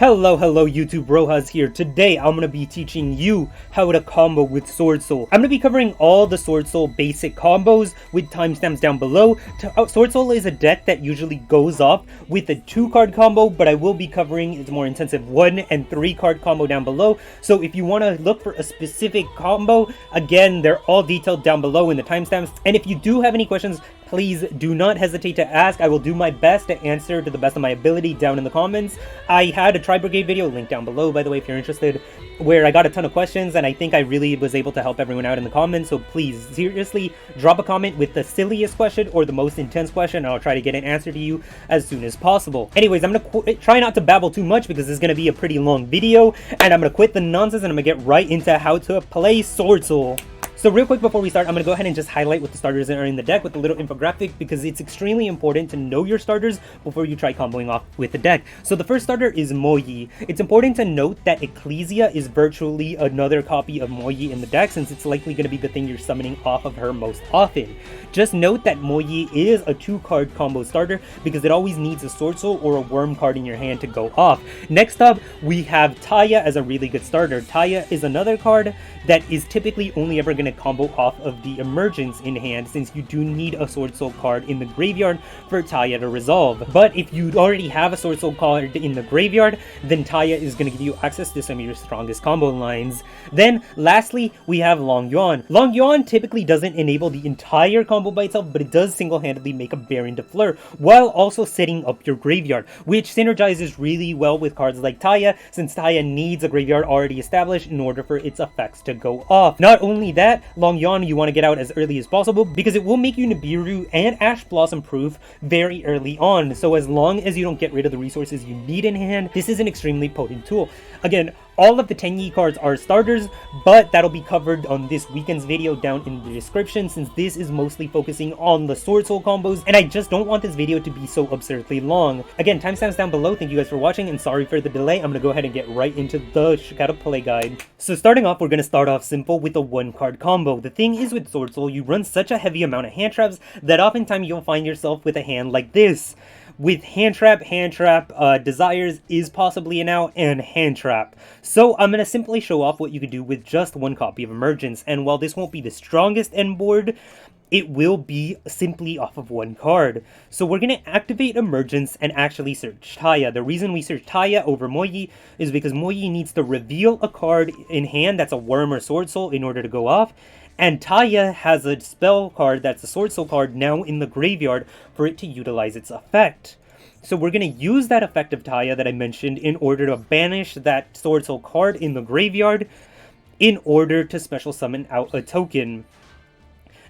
Hello YouTube, Rojas here. Today I'm going to be teaching you how to combo with Swordsoul. I'm going to be covering all the Swordsoul basic combos with timestamps down below. Swordsoul is a deck that usually goes off with a 2-card combo, but I will be covering its more intensive 1 and 3-card combo down below. So if you want to look for a specific combo, again, they're all detailed down below in the timestamps. And if you do have any questions, please do not hesitate to ask. I will do my best to answer to the best of my ability down in the comments. I had a Tri-Brigade video, linked down below by the way if you're interested, where I got a ton of questions and I think I really was able to help everyone out in the comments. So please, seriously, drop a comment with the silliest question or the most intense question and I'll try to get an answer to you as soon as possible. Anyways, I'm gonna try not to babble too much because this is gonna be a pretty long video, and I'm gonna quit the nonsense and I'm gonna get right into how to play Swordsoul. So real quick before we start, I'm going to go ahead and just highlight what the starters are in the deck with a little infographic because it's extremely important to know your starters before you try comboing off with the deck. So the first starter is Moyi. It's important to note that Ecclesia is virtually another copy of Moyi in the deck since it's likely going to be the thing you're summoning off of her most often. Just note that Moyi is a 2-card combo starter because it always needs a Swordsoul or a Worm card in your hand to go off. Next up, we have Taya as a really good starter. Taya is another card that is typically only ever going to combo off of the Emergence in hand since you do need a Swordsoul card in the graveyard for Taya to resolve. But if you already have a Swordsoul card in the graveyard, then Taya is going to give you access to some of your strongest combo lines. Then lastly, we have Longyuan. Longyuan typically doesn't enable the entire combo by itself, but it does single-handedly make a Baron de Fleur while also setting up your graveyard, which synergizes really well with cards like Taya since Taya needs a graveyard already established in order for its effects to go off. Not only that, Longyuan you want to get out as early as possible because it will make you Nibiru and Ash Blossom proof very early on. So as long as you don't get rid of the resources you need in hand, this is an extremely potent tool. Again, all of the Tenyi cards are starters, but that'll be covered on this weekend's video down in the description since this is mostly focusing on the Swordsoul combos and I just don't want this video to be so absurdly long. Again, timestamps down below. Thank you guys for watching and sorry for the delay. I'm gonna go ahead and get right into the how to play guide. So starting off, we're gonna start off simple with a 1-card combo. The thing is with Swordsoul, you run such a heavy amount of hand traps that oftentimes you'll find yourself with a hand like this. With hand trap, desires is possibly an out, and hand trap. So I'm going to simply show off what you could do with just 1 copy of Emergence, and while this won't be the strongest end board, it will be simply off of 1 card. So we're going to activate Emergence and actually search Taya. The reason we search Taya over Moyi is because Moyi needs to reveal a card in hand that's a Worm or Swordsoul in order to go off. And Taya has a spell card that's a Swordsoul card now in the graveyard for it to utilize its effect. So we're going to use that effect of Taya that I mentioned in order to banish that Swordsoul card in the graveyard in order to special summon out a token.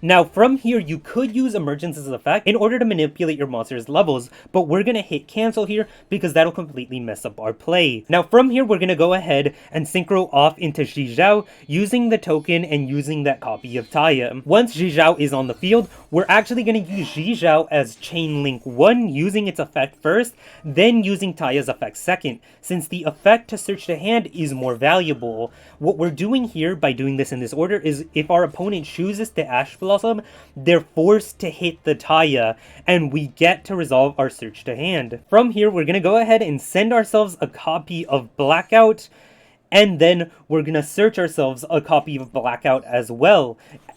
Now from here, you could use Emergence's effect in order to manipulate your monster's levels, but we're going to hit cancel here because that'll completely mess up our play. Now from here, we're going to go ahead and synchro off into Yugioh using the token and using that copy of Taya. Once Yugioh is on the field, we're actually going to use Yugioh as Chain Link 1 using its effect first, then using Taya's effect second, since the effect to search the hand is more valuable. What we're doing here by doing this in this order is if our opponent chooses the Ash Blossom, they're forced to hit the Taya, and we get to resolve our search to hand. From here, we're going to go ahead and send ourselves a copy of Blackout, and then we're going to search ourselves a copy of Blackout as well,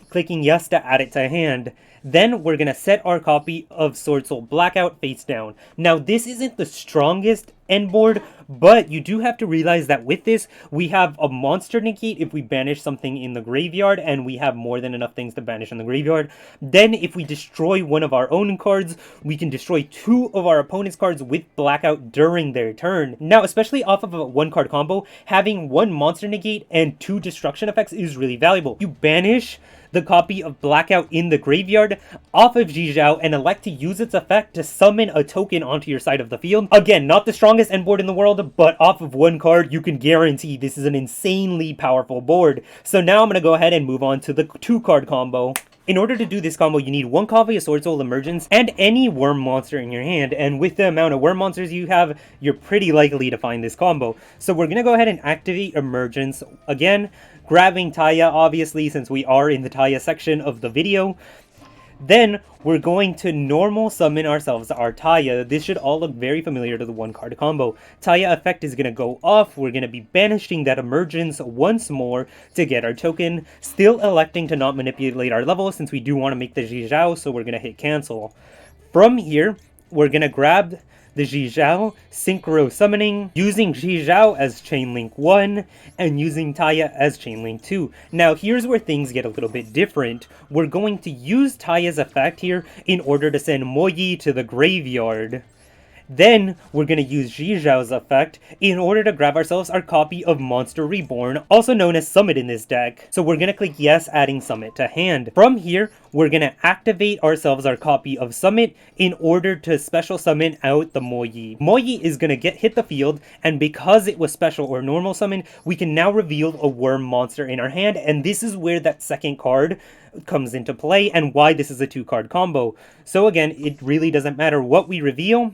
clicking yes to add it to hand. Then we're going to set our copy of Swordsoul Blackout face down. Now this isn't the strongest end board, but you do have to realize that with this, we have a monster negate if we banish something in the graveyard, and we have more than enough things to banish in the graveyard. Then if we destroy one of our own cards, we can destroy 2 of our opponent's cards with Blackout during their turn. Now, especially off of a 1-card combo, having 1 monster negate and 2 destruction effects is really valuable. You banish the copy of Blackout in the graveyard off of Yugioh and elect to use its effect to summon a token onto your side of the field. Again, not the strongest end board in the world, but off of 1 card, you can guarantee this is an insanely powerful board. So now I'm going to go ahead and move on to the 2-card combo. In order to do this combo, you need 1 copy of Swordsoul Emergence and any Worm monster in your hand, and with the amount of Worm monsters you have, you're pretty likely to find this combo. So we're going to go ahead and activate Emergence. Again, grabbing Taya, obviously, since we are in the Taya section of the video. Then we're going to normal summon ourselves our Taya. This should all look very familiar to the one card combo. Taya effect is going to go off. We're going to be banishing that Emergence once more to get our token. Still electing to not manipulate our level since we do want to make the Yugioh, so we're going to hit cancel. From here, we're going to grab the Yugioh, synchro summoning, using Yugioh as Chainlink 1, and using Taya as Chainlink 2. Now here's where things get a little bit different. We're going to use Taya's effect here in order to send Moyi to the graveyard. Then, we're going to use Yugioh's effect in order to grab ourselves our copy of Monster Reborn, also known as Summit in this deck. So we're going to click yes, adding Summit to hand. From here, we're going to activate ourselves our copy of Summit in order to special summon out the Moyi. Moyi is going to hit the field, and because it was special or normal summon, we can now reveal a worm monster in our hand, and this is where that second card comes into play and why this is a 2-card combo. So again, it really doesn't matter what we reveal.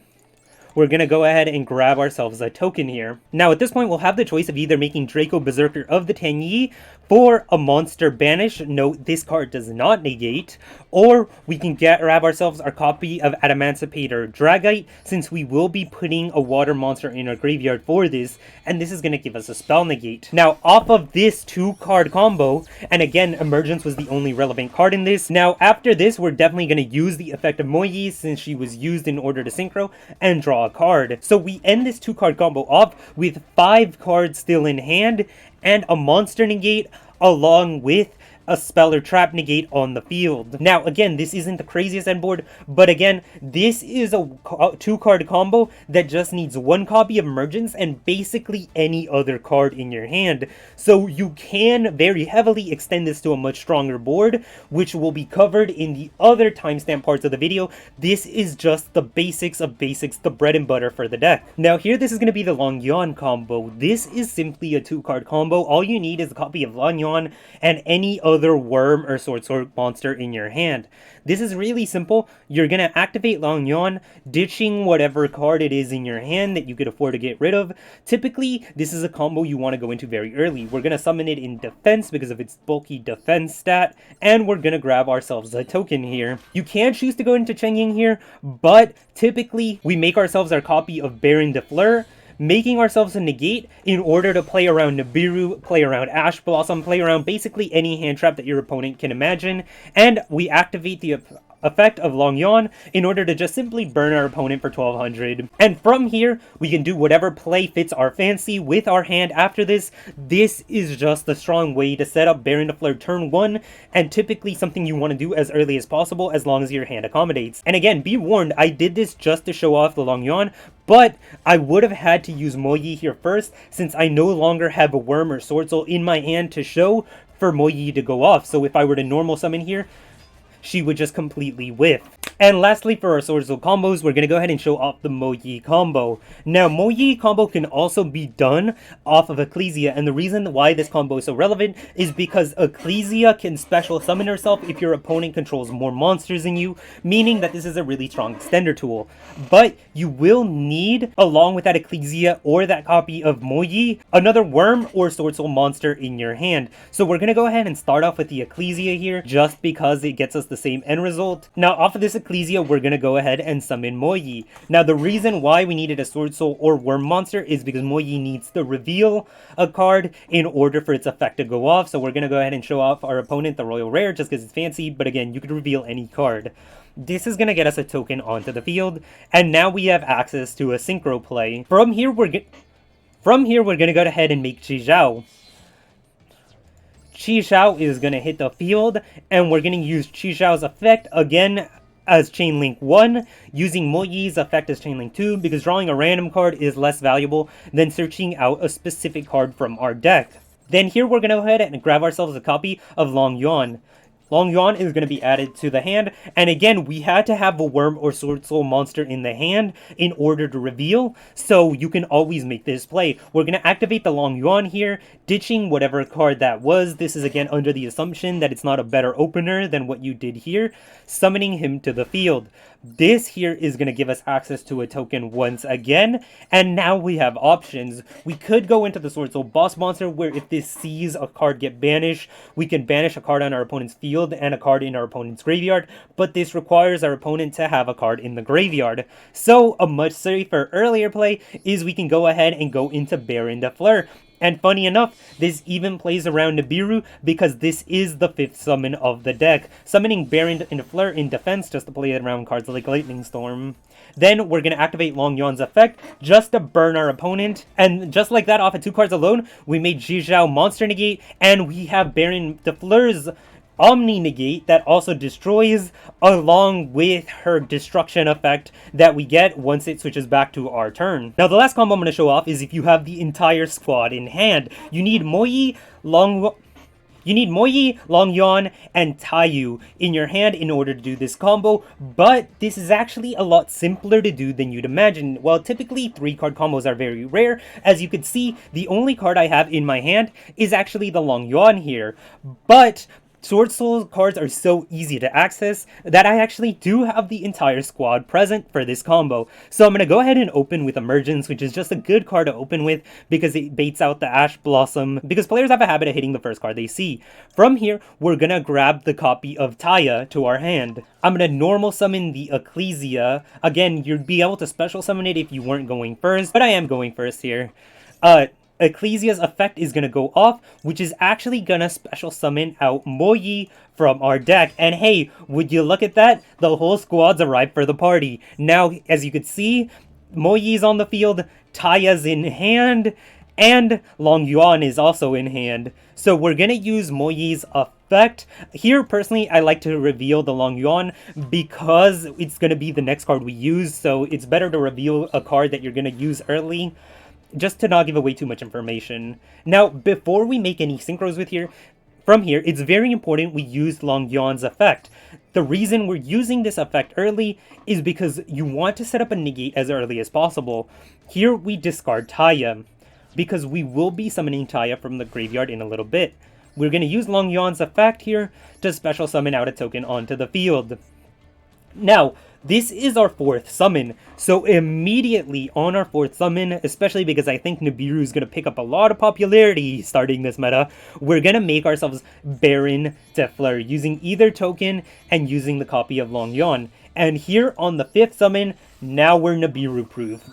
We're going to go ahead and grab ourselves a token here. Now at this point we'll have the choice of either making Draco Berserker of the Tenyi for a monster banish. Note this card does not negate. Or we can grab ourselves our copy of Adamancipator Dragite, since we will be putting a water monster in our graveyard for this, and this is going to give us a spell negate. Now off of this 2-card combo, and again Emergence was the only relevant card in this. Now after this we're definitely going to use the effect of Moyi since she was used in order to synchro and draw a card. So we end this 2-card combo off with 5 cards still in hand and a monster negate along with a spell or trap negate on the field. Now again, this isn't the craziest end board, but again, this is a 2-card combo that just needs 1 copy of Emergence and basically any other card in your hand. So you can very heavily extend this to a much stronger board, which will be covered in the other timestamp parts of the video. This is just the basics of basics, the bread and butter for the deck. Now here, this is going to be the Longyuan combo. This is simply a 2-card combo. All you need is a copy of Longyuan and any other worm or Swordsoul monster in your hand. This is really simple. You're going to activate Longyuan, ditching whatever card it is in your hand that you could afford to get rid of. Typically, this is a combo you want to go into very early. We're going to summon it in defense because of its bulky defense stat, and we're going to grab ourselves a token here. You can choose to go into Chengying here, but typically we make ourselves our copy of Baron de Fleur, making ourselves a negate in order to play around Nibiru, play around Ash Blossom, play around basically any hand trap that your opponent can imagine, and we activate the effect of Longyuan in order to just simply burn our opponent for 1200. And from here, we can do whatever play fits our fancy with our hand after this. This is just a strong way to set up Baron de Fleur turn 1, and typically something you want to do as early as possible as long as your hand accommodates. And again, be warned, I did this just to show off the Longyuan, but I would have had to use Moyi here first since I no longer have a worm or Swordsoul in my hand to show for Moyi to go off. So if I were to normal summon here, she would just completely whiff. And lastly, for our Swordsoul combos, we're going to go ahead and show off the Moyi combo. Now, Moyi combo can also be done off of Ecclesia, and the reason why this combo is so relevant is because Ecclesia can special summon herself if your opponent controls more monsters than you, meaning that this is a really strong extender tool. But you will need, along with that Ecclesia or that copy of Moyi, another worm or Swordsoul monster in your hand. So we're going to go ahead and start off with the Ecclesia here, just because it gets us the same end result. Now, off of this Ecclesia, we're going to go ahead and summon Moyi. Now, the reason why we needed a Swordsoul or Worm monster is because Moyi needs to reveal a card in order for its effect to go off. So we're going to go ahead and show off our opponent the Royal Rare just because it's fancy, but again, you could reveal any card. This is going to get us a token onto the field, and now we have access to a synchro play. From here, we're going to go ahead and make Yugioh. Yugioh is going to hit the field, and we're going to use Yugioh's effect again as Chainlink 1, using Moyi's effect as Chainlink 2, because drawing a random card is less valuable than searching out a specific card from our deck. Then here we're going to go ahead and grab ourselves a copy of Longyuan. Longyuan is going to be added to the hand, and again, we had to have a worm or Swordsoul monster in the hand in order to reveal, so you can always make this play. We're going to activate the Longyuan here, ditching whatever card that was. This is again under the assumption that it's not a better opener than what you did here, summoning him to the field. This here is going to give us access to a token once again, and now we have options. We could go into the Swordsoul boss monster, where if this sees a card get banished, we can banish a card on our opponent's field and a card in our opponent's graveyard, but this requires our opponent to have a card in the graveyard. So a much safer earlier play is we can go ahead and go into Baron de Fleur. And funny enough, this even plays around Nibiru because this is the 5th summon of the deck, summoning Baron de Fleur in defense just to play it around cards like Lightning Storm. Then we're going to activate Longyuan's effect just to burn our opponent, and just like that, off of 2 cards alone, we made Yugioh monster negate, and we have Baron de Fleur's Omni negate that also destroys, along with her destruction effect that we get once it switches back to our turn. Now the last combo I'm going to show off is if you have the entire squad in hand. You need Moyi, Longyuan, and Taiyu in your hand in order to do this combo, but this is actually a lot simpler to do than you'd imagine. While typically 3-card combos are very rare, as you can see, the only card I have in my hand is actually the Longyuan here, but Swordsoul cards are so easy to access that I actually do have the entire squad present for this combo. So I'm going to go ahead and open with Emergence, which is just a good card to open with because it baits out the Ash Blossom, because players have a habit of hitting the first card they see. From here, we're going to grab the copy of Taya to our hand. I'm going to normal summon the Ecclesia. Again, you'd be able to special summon it if you weren't going first, but I am going first here. Ecclesia's effect is going to go off, which is actually going to special summon out Moyi from our deck. And hey, would you look at that? The whole squad's arrived for the party. Now, as you can see, Moyi's on the field, Taya's in hand, and Longyuan is also in hand. So we're going to use Moyi's effect. Here, personally, I like to reveal the Longyuan because it's going to be the next card we use. So it's better to reveal a card that you're going to use early, just to not give away too much information. Now, before we make any synchros from here, it's very important we use Longyuan's effect. The reason we're using this effect early is because you want to set up a negate as early as possible. Here we discard Taya, because we will be summoning Taya from the graveyard in a little bit. We're going to use Longyuan's effect here to special summon out a token onto the field. Now, this is our 4th summon, so immediately on our 4th summon, especially because I think Nibiru is going to pick up a lot of popularity starting this meta, we're going to make ourselves Baron de Fleur, using either token and using the copy of Longyuan. And here on the 5th summon, now we're Nibiru proof.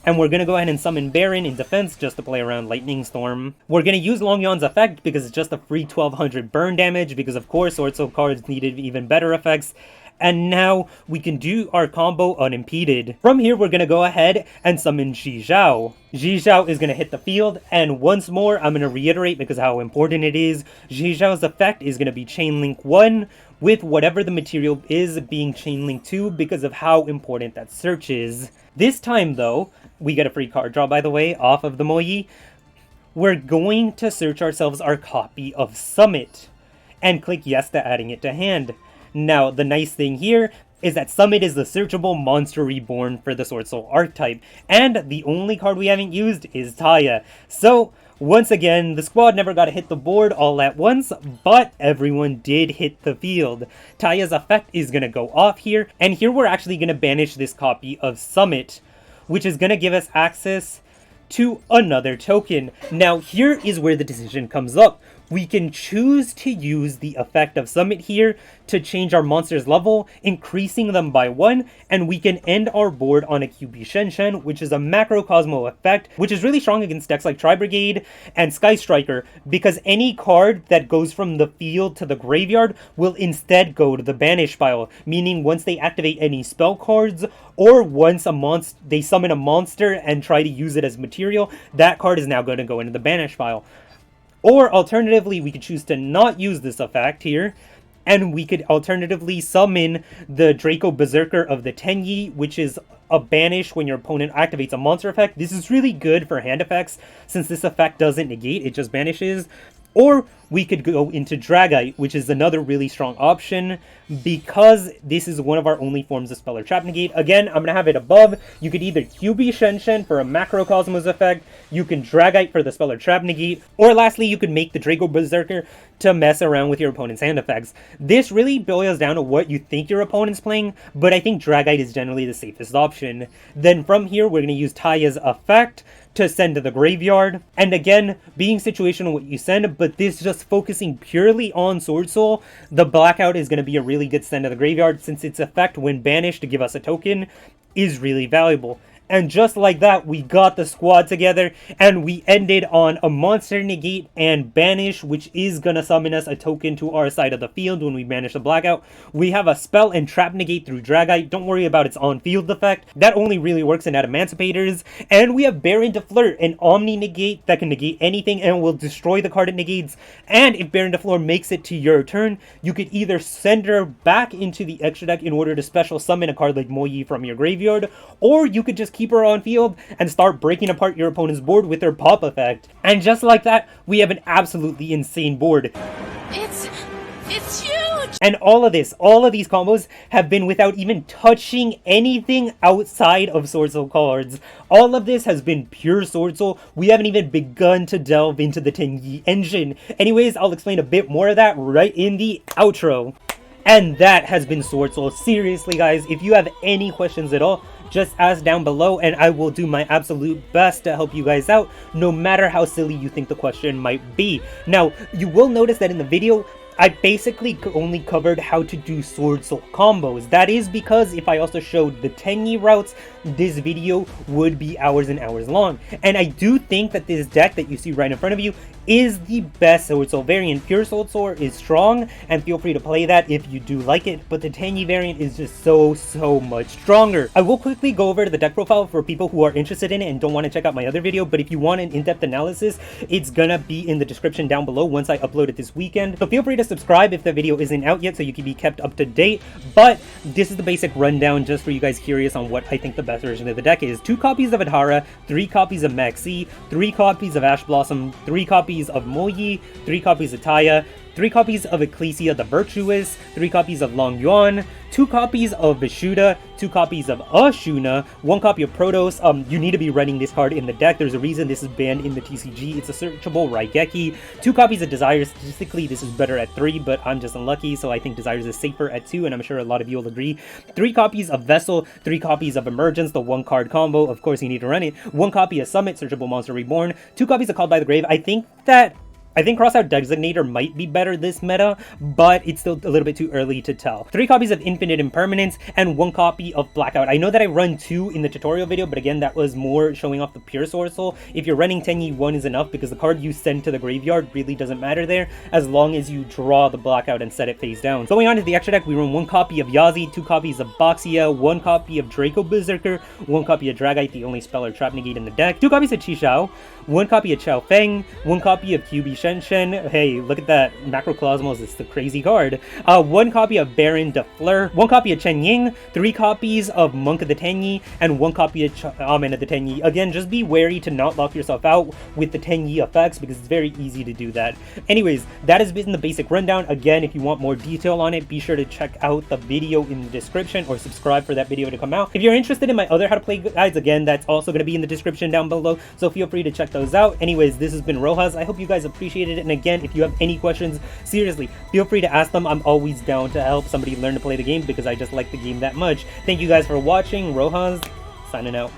And we're going to go ahead and summon Baron in defense just to play around Lightning Storm. We're going to use Longyuan's effect because it's just a free 1200 burn damage, because of course Swordsoul cards needed even better effects. And now we can do our combo unimpeded. From here, we're going to go ahead and summon Yugioh. Yugioh is going to hit the field, and once more, I'm going to reiterate because of how important it is. Yugioh's effect is going to be Chain Link 1, with whatever the material is being Chain Link 2 because of how important that search is. This time, though, we get a free card draw, by the way, off of the Moyi. We're going to search ourselves our copy of Summit, and click yes to adding it to hand. Now, the nice thing here is that Summit is the searchable monster reborn for the Swordsoul archetype, and the only card we haven't used is Taya. So, once again, the squad never got to hit the board all at once, but everyone did hit the field. Taya's effect is going to go off here, and here we're actually going to banish this copy of Summit, which is going to give us access to another token. Now, here is where the decision comes up. We can choose to use the effect of Summit here to change our monster's level, increasing them by 1, and we can end our board on a QB Shen, which is a Macro Cosmo effect, which is really strong against decks like Tri-Brigade and Sky Striker, because any card that goes from the field to the graveyard will instead go to the banish pile, meaning once they activate any spell cards, or once they summon a monster and try to use it as material, that card is now going to go into the banish pile. Or alternatively, we could choose to not use this effect here, and we could alternatively summon the Draco Berserker of the Tenyi, which is a banish when your opponent activates a monster effect. This is really good for hand effects, since this effect doesn't negate, it just banishes. Or we could go into Dragite, which is another really strong option because this is one of our only forms of Spell or Trap Negate. Again, I'm going to have it above. You could either QB Shenshen for a Macrocosmos effect, you can Dragite for the Spell or Trap Negate, or lastly, you could make the Draco Berserker to mess around with your opponent's hand effects. This really boils down to what you think your opponent's playing, but I think Dragite is generally the safest option. Then from here, we're going to use Taya's effect to send to the graveyard. And again, being situational what you send, but this just focusing purely on Swordsoul, the Blackout is going to be a really good send to the graveyard since its effect when banished to give us a token is really valuable. And just like that, we got the squad together, and we ended on a Monster Negate and Banish, which is gonna summon us a token to our side of the field when we banish the Blackout. We have a Spell and Trap Negate through Dragite. Don't worry about its on-field effect. That only really works in Adamantimators. And we have Baron de Fleur, an Omni Negate that can negate anything and will destroy the card it negates. And if Baron de Fleur makes it to your turn, you could either send her back into the extra deck in order to special summon a card like Moyi from your graveyard, or you could just keep her on field and start breaking apart your opponent's board with her pop effect. And just like that, we have an absolutely insane board. It's huge! And all of these combos have been without even touching anything outside of Swordsoul cards. All of this has been pure Swordsoul. We haven't even begun to delve into the Tenyi engine. Anyways, I'll explain a bit more of that right in the outro. And that has been Swordsoul. Seriously, guys, if you have any questions at all, just ask down below and I will do my absolute best to help you guys out, no matter how silly you think the question might be. Now, you will notice that in the video, I basically only covered how to do Swordsoul combos. That is because if I also showed the Tenyi routes, this video would be hours and hours long. And I do think that this deck that you see right in front of you is the best Swordsoul variant. Pure Swordsoul is strong, and feel free to play that if you do like it, but the Tenyi variant is just so much stronger. I will quickly go over to the deck profile for people who are interested in it and don't want to check out my other video, but if you want an in-depth analysis, it's gonna be in the description down below once I upload it this weekend. So feel free to subscribe if the video isn't out yet so you can be kept up to date, but this is the basic rundown just for you guys curious on what I think the best version of the deck is. 2 copies of Adhara, 3 copies of Maxi, 3 copies of Ash Blossom, 3 copies of Moyi, 3 copies of Taya, 3 copies of Ecclesia the Virtuous, 3 copies of Longyuan, 2 copies of Vishuda, 2 copies of Ashuna, 1 copy of Protos. You need to be running this card in the deck. There's a reason this is banned in the TCG. It's a searchable Raigeki. 2 copies of Desires. Statistically, this is better at 3, but I'm just unlucky, so I think Desires is safer at 2, and I'm sure a lot of you will agree. 3 copies of Vessel, 3 copies of Emergence, the 1-card combo. Of course, you need to run it. 1 copy of Summit, Searchable Monster Reborn. 2 copies of Called by the Grave. I think Crossout Designator might be better this meta, but it's still a little bit too early to tell. 3 copies of Infinite Impermanence, and 1 copy of Blackout. I know that I run 2 in the tutorial video, but again, that was more showing off the pure Swordsoul. If you're running Tenyi, 1 is enough because the card you send to the graveyard really doesn't matter there, as long as you draw the Blackout and set it face down. Going on to the extra deck, we run 1 copy of Yazi, 2 copies of Boxia, 1 copy of Draco Berserker, 1 copy of Dragite, the only spell or trap negate in the deck, 2 copies of Qishao, 1 copy of Chao Feng, 1 copy of QB Shenshen. Hey, look at that. Macrocosmos is the crazy card. 1 copy of Baron de Fleur, 1 copy of Chen Ying, 3 copies of Monk of the Tenyi, and 1 copy of Amen of the Tenyi. Again, just be wary to not lock yourself out with the Tenyi effects because it's very easy to do that. Anyways, that has been the basic rundown. Again, if you want more detail on it, be sure to check out the video in the description or subscribe for that video to come out. If you're interested in my other how to play guides, again, that's also going to be in the description down below, so feel free to check those out. Anyways, this has been Rojas. I hope you guys appreciated it, and again, if you have any questions, seriously, feel free to ask them. I'm always down to help somebody learn to play the game because I just like the game that much. Thank you guys for watching. Rojas, signing out.